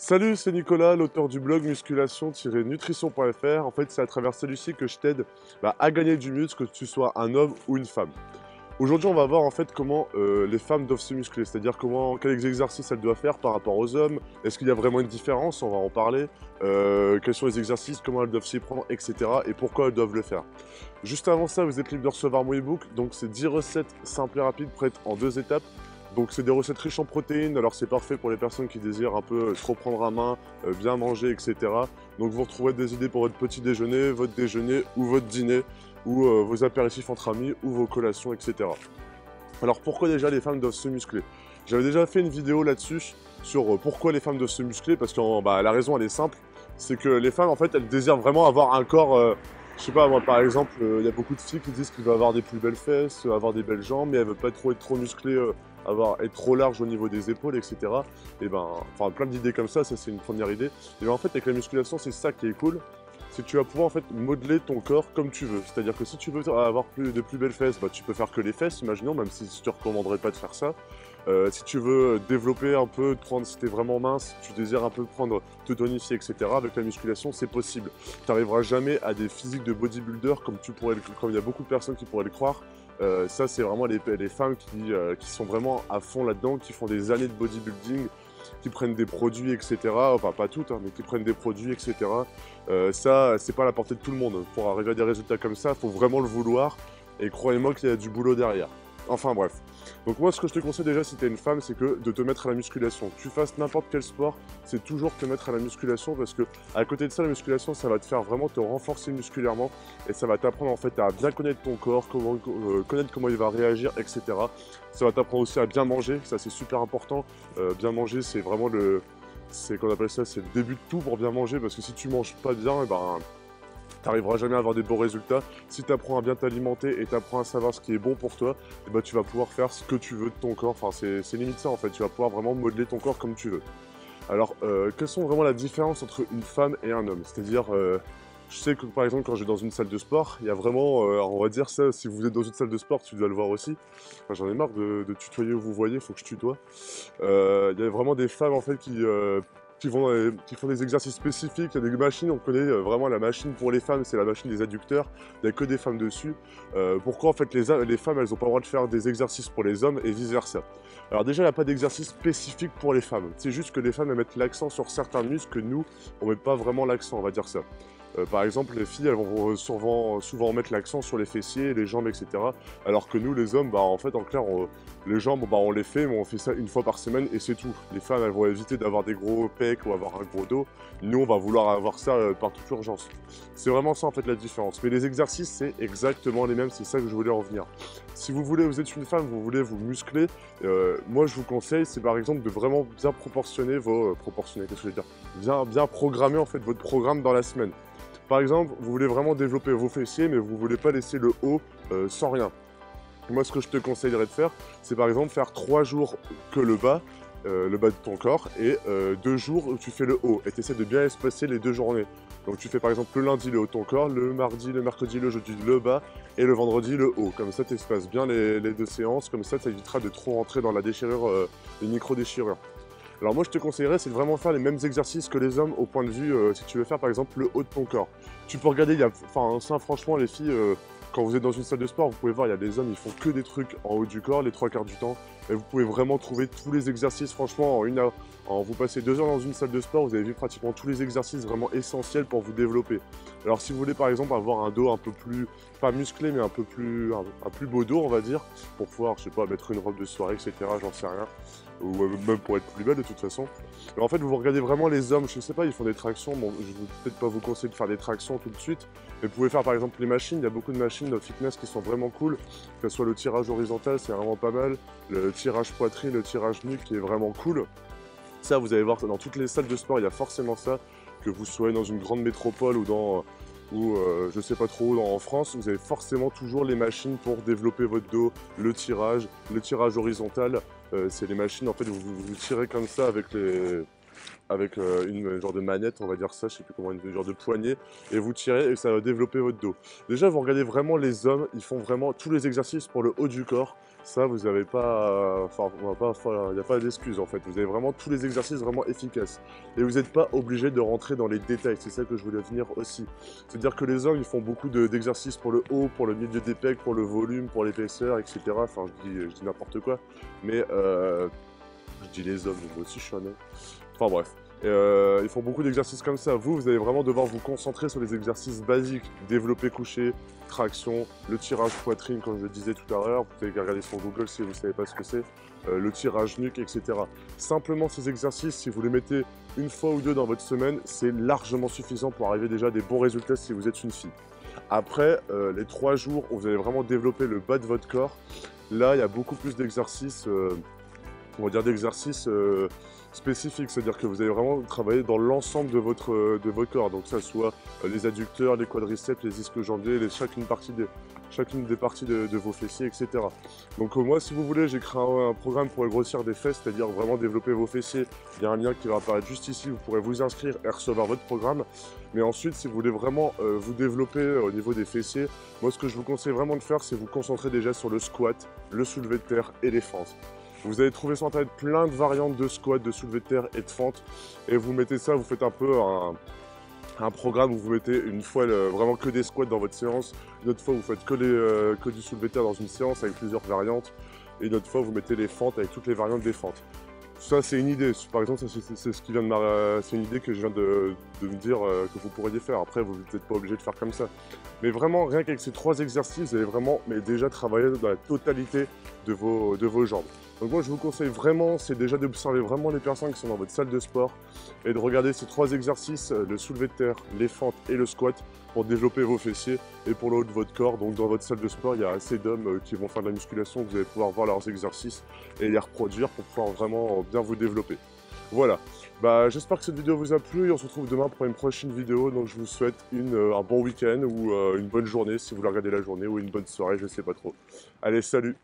Salut, c'est Nicolas, l'auteur du blog musculation-nutrition.fr. En fait, c'est à travers celui-ci que je t'aide à gagner du muscle, que tu sois un homme ou une femme. Aujourd'hui, on va voir en fait comment les femmes doivent se muscler, c'est-à-dire quels exercices elles doivent faire par rapport aux hommes. Est-ce qu'il y a vraiment une différence? On va en parler. Quels sont les exercices, comment elles doivent s'y prendre, etc. Et pourquoi elles doivent le faire. Juste avant ça, vous êtes libre de recevoir mon ebook. Donc, c'est 10 recettes simples et rapides, prêtes en 2 étapes. Donc c'est des recettes riches en protéines, alors c'est parfait pour les personnes qui désirent un peu se reprendre à main, bien manger, etc. Donc vous retrouverez des idées pour votre petit déjeuner, votre déjeuner ou votre dîner, ou vos apéritifs entre amis, ou vos collations, etc. Alors pourquoi déjà les femmes doivent se muscler? J'avais déjà fait une vidéo là-dessus, sur pourquoi les femmes doivent se muscler, parce que la raison elle est simple, c'est que les femmes en fait elles désirent vraiment avoir un corps, je sais pas moi par exemple, il y a beaucoup de filles qui disent qu'elles veulent avoir des plus belles fesses, avoir des belles jambes, mais elles veulent pas trop être trop musclées, être trop large au niveau des épaules, etc. Et enfin plein d'idées comme ça c'est une première idée. Et en fait avec la musculation c'est ça qui est cool, c'est que tu vas pouvoir en fait modeler ton corps comme tu veux. C'est-à-dire que si tu veux avoir de plus belles fesses, tu peux faire que les fesses, imaginons, même si je te recommanderais pas de faire ça. Si tu veux développer un peu, si tu es vraiment mince, si tu désires un peu te tonifier, etc., avec la musculation, c'est possible. Tu n'arriveras jamais à des physiques de bodybuilder comme il y a beaucoup de personnes qui pourraient le croire. Ça, c'est vraiment les femmes qui sont vraiment à fond là-dedans, qui font des années de bodybuilding, qui prennent des produits, etc. Enfin, pas toutes, hein, mais qui prennent des produits, etc. Ça, c'est pas à la portée de tout le monde. Pour arriver à des résultats comme ça, il faut vraiment le vouloir. Et croyez-moi qu'il y a du boulot derrière. Enfin bref. Donc moi ce que je te conseille déjà si tu es une femme, c'est que de te mettre à la musculation. Que tu fasses n'importe quel sport, c'est toujours te mettre à la musculation parce que à côté de ça, la musculation, ça va te faire vraiment te renforcer musculairement et ça va t'apprendre en fait à bien connaître ton corps, connaître comment il va réagir, etc. Ça va t'apprendre aussi à bien manger, ça c'est super important. Bien manger, c'est vraiment c'est qu'on appelle ça, c'est le début de tout pour bien manger parce que si tu manges pas bien, tu n'arriveras jamais à avoir des bons résultats. Si tu apprends à bien t'alimenter et tu apprends à savoir ce qui est bon pour toi, tu vas pouvoir faire ce que tu veux de ton corps. Enfin, c'est limite ça en fait. Tu vas pouvoir vraiment modeler ton corps comme tu veux. Alors, quelles sont vraiment la différence entre une femme et un homme? C'est-à-dire, je sais que par exemple, quand je vais dans une salle de sport, il y a vraiment, on va dire ça, si vous êtes dans une salle de sport, tu dois le voir aussi. Enfin, j'en ai marre de tutoyer où vous voyez, il faut que je tutoie. Il y a vraiment des femmes en fait qui font des exercices spécifiques, il y a des machines, on connaît vraiment la machine pour les femmes, c'est la machine des adducteurs, il n'y a que des femmes dessus. Pourquoi en fait les femmes elles n'ont pas le droit de faire des exercices pour les hommes et vice versa? Alors déjà il n'y a pas d'exercice spécifique pour les femmes, c'est juste que les femmes elles mettent l'accent sur certains muscles que nous on met pas vraiment l'accent, on va dire ça. Par exemple, les filles, elles vont souvent mettre l'accent sur les fessiers, les jambes, etc. Alors que nous, les hommes, en fait, en clair, les jambes, on les fait, mais on fait ça une fois par semaine et c'est tout. Les femmes, elles vont éviter d'avoir des gros pecs ou avoir un gros dos. Nous, on va vouloir avoir ça par toute urgence. C'est vraiment ça, en fait, la différence. Mais les exercices, c'est exactement les mêmes, c'est ça que je voulais en venir. Si vous êtes une femme, vous voulez vous muscler, moi, je vous conseille, c'est par exemple de vraiment bien proportionner qu'est-ce que je veux dire? Bien programmer, en fait, votre programme dans la semaine. Par exemple, vous voulez vraiment développer vos fessiers, mais vous ne voulez pas laisser le haut sans rien. Moi, ce que je te conseillerais de faire, c'est par exemple faire 3 jours que le bas de ton corps, et 2 jours où tu fais le haut. Et tu essaies de bien espacer les 2 journées. Donc tu fais par exemple le lundi le haut de ton corps, le mardi, le mercredi, le jeudi le bas, et le vendredi le haut. Comme ça, tu espaces bien les 2 séances, comme ça évitera de trop rentrer dans la déchirure, les micro-déchirures. Alors moi je te conseillerais c'est de vraiment faire les mêmes exercices que les hommes au point de vue si tu veux faire par exemple le haut de ton corps. Tu peux regarder, ça franchement les filles, quand vous êtes dans une salle de sport, vous pouvez voir, il y a des hommes, ils font que des trucs en haut du corps les 3 quarts du temps. Et vous pouvez vraiment trouver tous les exercices, franchement, en une heure. Vous passez 2 heures dans une salle de sport, vous avez vu pratiquement tous les exercices vraiment essentiels pour vous développer. Alors si vous voulez par exemple avoir un dos un peu plus, pas musclé, mais un plus beau dos, on va dire, pour pouvoir, je sais pas, mettre une robe de soirée, etc., j'en sais rien, ou même pour être plus belle de toute façon. Mais en fait, vous regardez vraiment les hommes, je sais pas, ils font des tractions, bon, je vais peut-être pas vous conseiller de faire des tractions tout de suite, mais vous pouvez faire par exemple les machines, il y a beaucoup de machines de fitness qui sont vraiment cool, que ce soit le tirage horizontal, c'est vraiment pas mal, le tirage poitrine, le tirage nuque qui est vraiment cool. Ça, vous allez voir, dans toutes les salles de sport, il y a forcément ça, que vous soyez dans une grande métropole ou je sais pas trop où en France, vous avez forcément toujours les machines pour développer votre dos, le tirage horizontal, c'est les machines, en fait, vous tirez comme ça avec avec une genre de manette, on va dire ça, je sais plus comment, une genre de poignée, et vous tirez et ça va développer votre dos. Déjà, vous regardez vraiment les hommes, ils font vraiment tous les exercices pour le haut du corps. Ça, vous n'avez pas, enfin, il n'y a pas d'excuse en fait. Vous avez vraiment tous les exercices vraiment efficaces. Et vous n'êtes pas obligé de rentrer dans les détails. C'est ça que je voulais venir aussi. C'est-à-dire que les hommes, ils font beaucoup d'exercices pour le haut, pour le milieu des pecs, pour le volume, pour l'épaisseur, etc. Enfin, je dis n'importe quoi. Mais je dis les hommes, moi aussi je suis un homme. Enfin bref. Ils font beaucoup d'exercices comme ça. Vous allez vraiment devoir vous concentrer sur les exercices basiques. Développé couché, traction, le tirage poitrine, comme je le disais tout à l'heure. Vous pouvez regarder sur Google si vous ne savez pas ce que c'est. Le tirage nuque, etc. Simplement ces exercices, si vous les mettez une fois ou deux dans votre semaine, c'est largement suffisant pour arriver déjà à des bons résultats si vous êtes une fille. Après, les 3 jours où vous allez vraiment développer le bas de votre corps, là, il y a beaucoup plus d'exercices, on va dire d'exercices spécifiques, c'est-à-dire que vous allez vraiment travailler dans l'ensemble de votre corps, donc que ça soit les adducteurs, les quadriceps, les ischio-jambiers, chacune des parties de vos fessiers, etc. Donc moi, si vous voulez, j'ai créé un programme pour grossir des fesses, c'est-à-dire vraiment développer vos fessiers. Il y a un lien qui va apparaître juste ici, vous pourrez vous inscrire et recevoir votre programme. Mais ensuite, si vous voulez vraiment vous développer au niveau des fessiers, moi ce que je vous conseille vraiment de faire, c'est vous concentrer déjà sur le squat, le soulevé de terre et les fentes. Vous allez trouver sur internet plein de variantes de squat, de soulevé de terre et de fente. Et vous mettez ça, vous faites un peu un programme où vous mettez une fois vraiment que des squats dans votre séance. Une autre fois, vous faites que du soulevé de terre dans une séance avec plusieurs variantes. Et une autre fois, vous mettez les fentes avec toutes les variantes des fentes. Ça, c'est une idée. Par exemple, c'est ce qui vient de c'est une idée que je viens de me dire que vous pourriez faire. Après, vous n'êtes pas obligé de faire comme ça. Mais vraiment, rien qu'avec ces 3 exercices, vous allez vraiment déjà travailler dans la totalité de vos jambes. Donc moi, je vous conseille vraiment, c'est déjà d'observer vraiment les personnes qui sont dans votre salle de sport et de regarder ces 3 exercices, le soulevé de terre, les fentes et le squat, pour développer vos fessiers et pour le haut de votre corps. Donc dans votre salle de sport, il y a assez d'hommes qui vont faire de la musculation, vous allez pouvoir voir leurs exercices et les reproduire pour pouvoir vraiment bien vous développer. Voilà, j'espère que cette vidéo vous a plu et on se retrouve demain pour une prochaine vidéo. Donc je vous souhaite un bon week-end ou une bonne journée si vous la regardez la journée, ou une bonne soirée, je sais pas trop. Allez, salut!